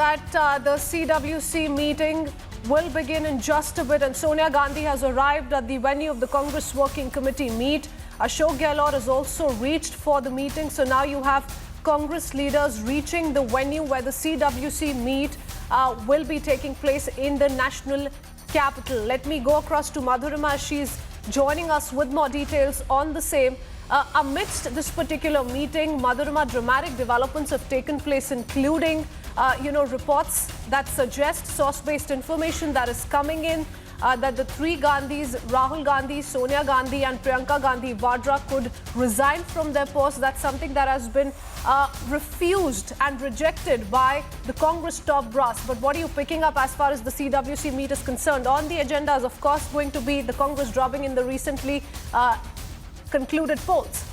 that the CWC meeting will begin in just a bit, and Sonia Gandhi has arrived at the venue of the Congress Working Committee meet. Ashok Gehlot has also reached for the meeting. So now you have Congress leaders reaching the venue where the CWC meet will be taking place in the national capital. Let me go across to Madhurima. She's joining us with more details on the same. Amidst this particular meeting, Madhurima, dramatic developments have taken place, including reports that suggest source-based information that is coming in that the three Gandhis, Rahul Gandhi, Sonia Gandhi and Priyanka Gandhi Vadra, could resign from their posts. That's something that has been refused and rejected by the Congress top brass. But what are you picking up as far as the CWC meet is concerned? On the agenda is, of course, going to be the Congress dropping in the recently concluded polls.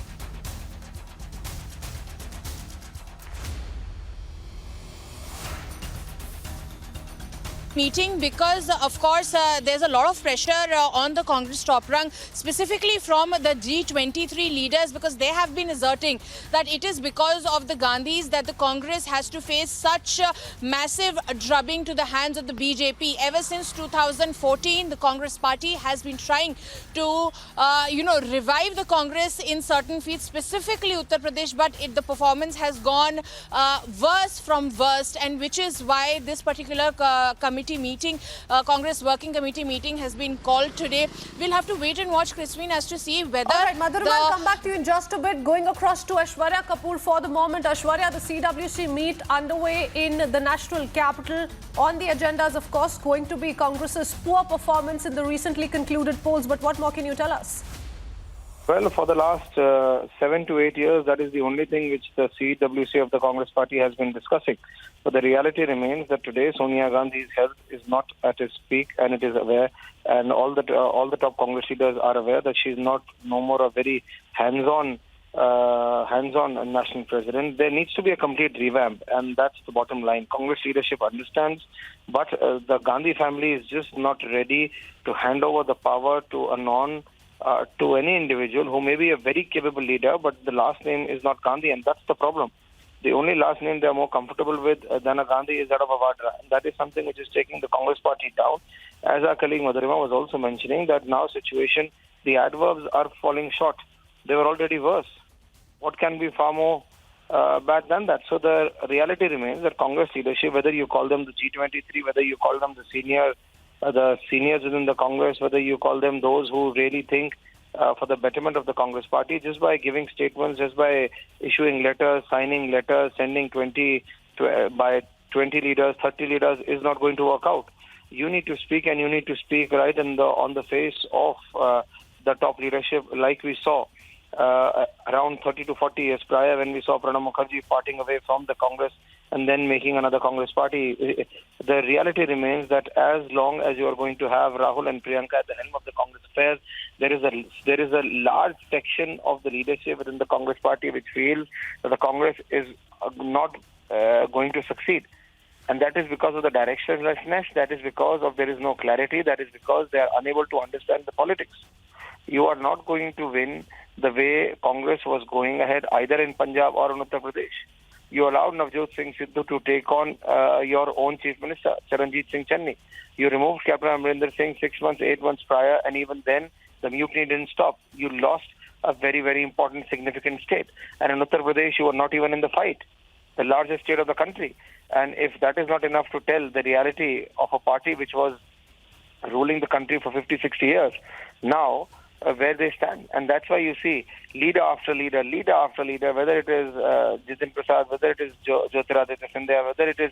Meeting because, of course, there's a lot of pressure on the Congress top rung, specifically from the G23 leaders, because they have been asserting that it is because of the Gandhis that the Congress has to face such massive drubbing to the hands of the BJP. Ever since 2014, the Congress party has been trying to, revive the Congress in certain fields, specifically Uttar Pradesh, but the performance has gone worse from worst, and which is why this particular Congress Working Committee meeting has been called today. We'll have to wait and watch, Crispin, as to see whether... All right, Madhurima, I'll come back to you in just a bit. Going across to Aishwarya Kapoor for the moment. Aishwarya, the CWC meet underway in the national capital. On the agenda is, of course, going to be Congress's poor performance in the recently concluded polls. But what more can you tell us? Well, for the last 7 to 8 years, that is the only thing which the CWC of the Congress party has been discussing. But the reality remains that today Sonia Gandhi's health is not at its peak, and it is aware, and all the top Congress leaders are aware that she is no more a very hands-on national president. There needs to be a complete revamp, and that's the bottom line. Congress leadership understands, but the Gandhi family is just not ready to hand over the power to to any individual who may be a very capable leader, but the last name is not Gandhi, and that's the problem. The only last name they are more comfortable with than a Gandhi is that of a Vadra. And that is something which is taking the Congress party down. As our colleague Madhurima was also mentioning, that now situation, the adverbs are falling short. They were already worse. What can be far more bad than that? So the reality remains that Congress leadership, whether you call them the G23, whether you call them the seniors within the Congress, whether you call them those who really think for the betterment of the Congress party, just by giving statements, just by issuing letters, signing letters, sending 20 leaders, 30 leaders is not going to work out. You need to speak, and you need to speak right on the face of the top leadership, like we saw around 30 to 40 years prior when we saw Pranab Mukherjee parting away from the Congress and then making another Congress party. The reality remains that as long as you are going to have Rahul and Priyanka at the helm of the Congress affairs, there is a large section of the leadership within the Congress party which feels that the Congress is not going to succeed. And that is because of the directionlessness, that is because of there is no clarity, that is because they are unable to understand the politics. You are not going to win the way Congress was going ahead either in Punjab or in Uttar Pradesh. You allowed Navjot Singh Sidhu to take on your own Chief Minister, Charanjit Singh Channi. You removed Captain Amrinder Singh 6 months, 8 months prior, and even then the mutiny didn't stop. You lost a very, very important, significant state. And in Uttar Pradesh, you were not even in the fight, the largest state of the country. And if that is not enough to tell the reality of a party which was ruling the country for 50, 60 years, now where they stand. And that's why you see leader after leader, whether it is Jitin Prasad, whether it is Jyotiraditya Scindia, whether it is,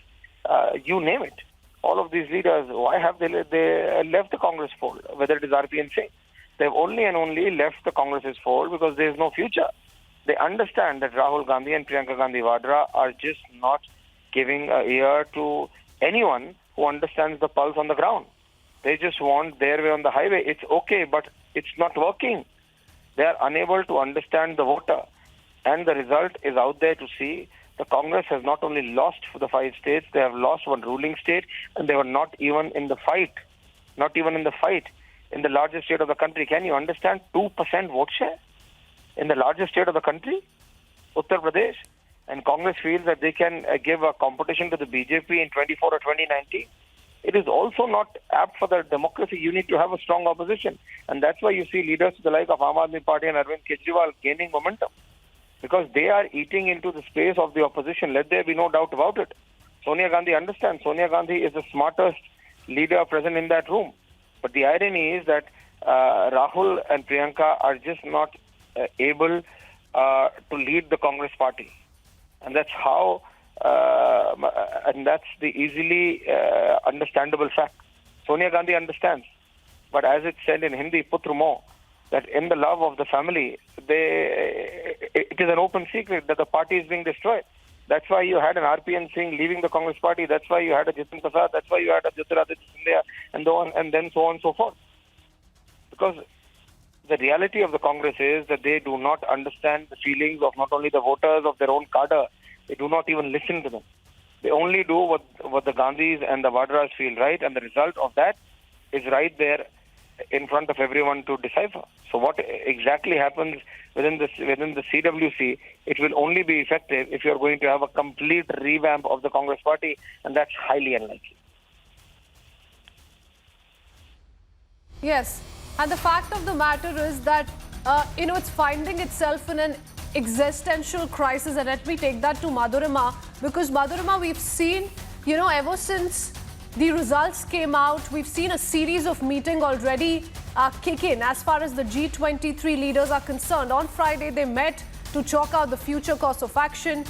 you name it. All of these leaders, why have they left the Congress fold? Whether it is RP and Singh, they've only and only left the Congress's fold because there is no future. They understand that Rahul Gandhi and Priyanka Gandhi Vadra are just not giving an ear to anyone who understands the pulse on the ground. They just want their way on the highway. It's okay, but it's not working. They are unable to understand the voter. And the result is out there to see. The Congress has not only lost for the 5 states, they have lost one ruling state, and they were not even in the fight. Not even in the fight in the largest state of the country. Can you understand 2% vote share in the largest state of the country, Uttar Pradesh? and Congress feels that they can give a competition to the BJP in 24 or 2019, it is also not apt for the democracy. You need to have a strong opposition. And that's why you see leaders the like of Aam Aadmi Party and Arvind Kejriwal gaining momentum, because they are eating into the space of the opposition. Let there be no doubt about it. Sonia Gandhi understands. Sonia Gandhi is the smartest leader present in that room. But the irony is that Rahul and Priyanka are just not able to lead the Congress party. And that's how, and that's the easily understandable fact. Sonia Gandhi understands. But as it's said in Hindi, Putra Mo, that in the love of the family, it is an open secret that the party is being destroyed. That's why you had an RPN Singh leaving the Congress party. That's why you had a Jitin Prasad. That's why you had a Jyotiraditya Scindia, and then so on and so forth. Because the reality of the Congress is that they do not understand the feelings of not only the voters of their own cadre, they do not even listen to them. They only do what the Gandhis and the Vadras feel right, and the result of that is right there in front of everyone to decipher. So what exactly happens within the CWC, it will only be effective if you are going to have a complete revamp of the Congress party, and that's highly unlikely. Yes, and the fact of the matter is that, it's finding itself in an existential crisis. And let me take that to Madhurima, because Madhurima, we've seen, ever since the results came out, we've seen a series of meetings already kick in as far as the G23 leaders are concerned. On Friday, they met to chalk out the future course of action.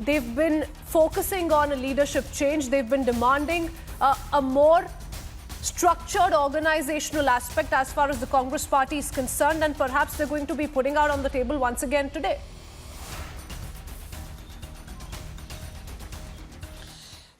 They've been focusing on a leadership change. They've been demanding a more structured organizational aspect as far as the Congress party is concerned, and perhaps they're going to be putting out on the table once again today.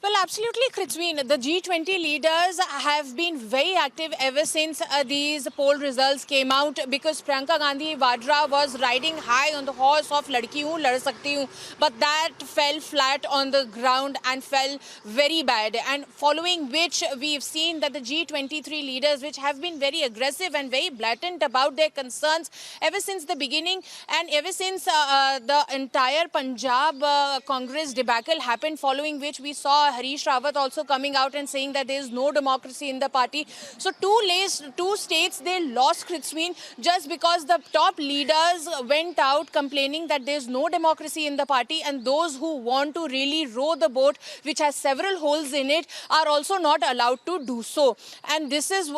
Well, absolutely, Kritsween. The G20 leaders have been very active ever since these poll results came out, because Priyanka Gandhi Vadra was riding high on the horse of Ladki Hoon, Lad Sakti Hoon, but that fell flat on the ground and fell very bad. And following which, we've seen that the G23 leaders, which have been very aggressive and very blatant about their concerns ever since the beginning, and ever since the entire Punjab Congress debacle happened, following which we saw Harish Rawat also coming out and saying that there is no democracy in the party. So two states they lost, Kritsween, just because the top leaders went out complaining that there is no democracy in the party, and those who want to really row the boat, which has several holes in it, are also not allowed to do so. And this is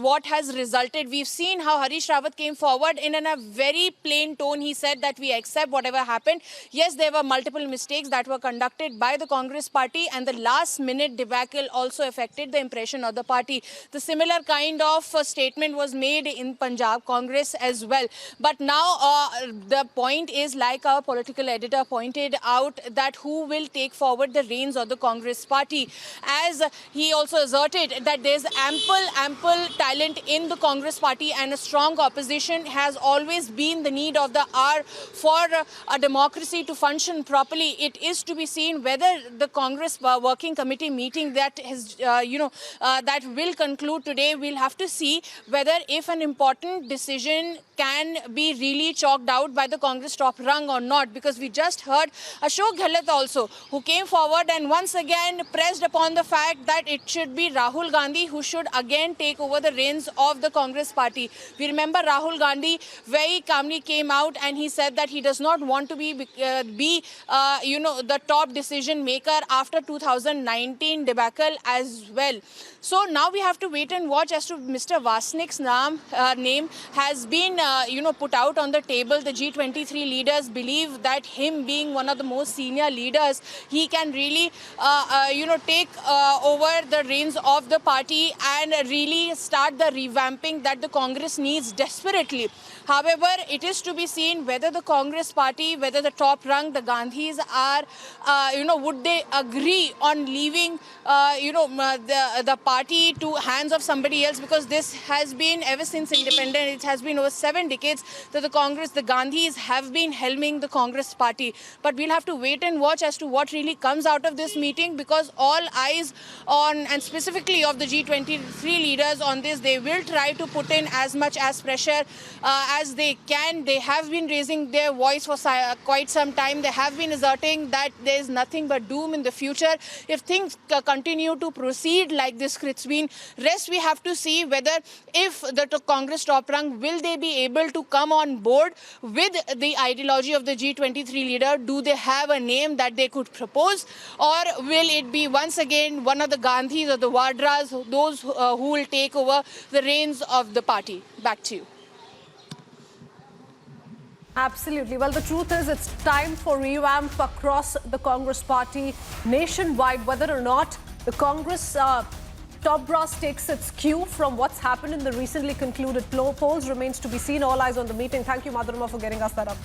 what has resulted. We've seen how Harish Rawat came forward in a very plain tone. He said that we accept whatever happened. Yes, there were multiple mistakes that were conducted by the Congress party, and the last-minute debacle also affected the impression of the party. The similar kind of statement was made in Punjab Congress as well. But now the point is, like our political editor pointed out, that who will take forward the reins of the Congress party, as he also asserted that there's ample talent in the Congress party, and a strong opposition has always been the need of the hour for a democracy to function properly. It is to be seen whether the Congress working committee meeting that has, that will conclude today, we'll have to see whether if an important decision can be really chalked out by the Congress top rung or not, because we just heard Ashok Gehlot also, who came forward and once again pressed upon the fact that it should be Rahul Gandhi who should again take over the reins of the Congress party. We remember Rahul Gandhi very calmly came out and he said that he does not want to be the top decision maker after 2019 debacle as well. So now we have to wait and watch as to Mr. Vasnik's name has been put out on the table. The G23 leaders believe that him being one of the most senior leaders, he can really take over the reins of the party and really start the revamping that the Congress needs desperately. However, it is to be seen whether the Congress party, whether the top rung, the Gandhis are, would they agree on leaving, the party to hands of somebody else, because this has been ever since independence. It has been over 7 decades that the Gandhis have been helming the Congress party. But we'll have to wait and watch as to what really comes out of this meeting, because all eyes on, and specifically of the G23 leaders on this, they will try to put in as much as pressure as they can. They have been raising their voice for quite some time. They have been asserting that there is nothing but doom in the future if things continue to proceed like this, Kritzbeen. Rest we have to see whether if the Congress top rung, will they be able to come on board with the ideology of the G23 leader? Do they have a name that they could propose, or will it be once again one of the Gandhis or the Vadras, those who will take over the reins of the party? Back to you. Absolutely. Well, the truth is it's time for revamp across the Congress party nationwide. Whether or not the Congress top brass takes its cue from what's happened in the recently concluded polls remains to be seen. All eyes on the meeting. Thank you, Madhurima, for getting us that up.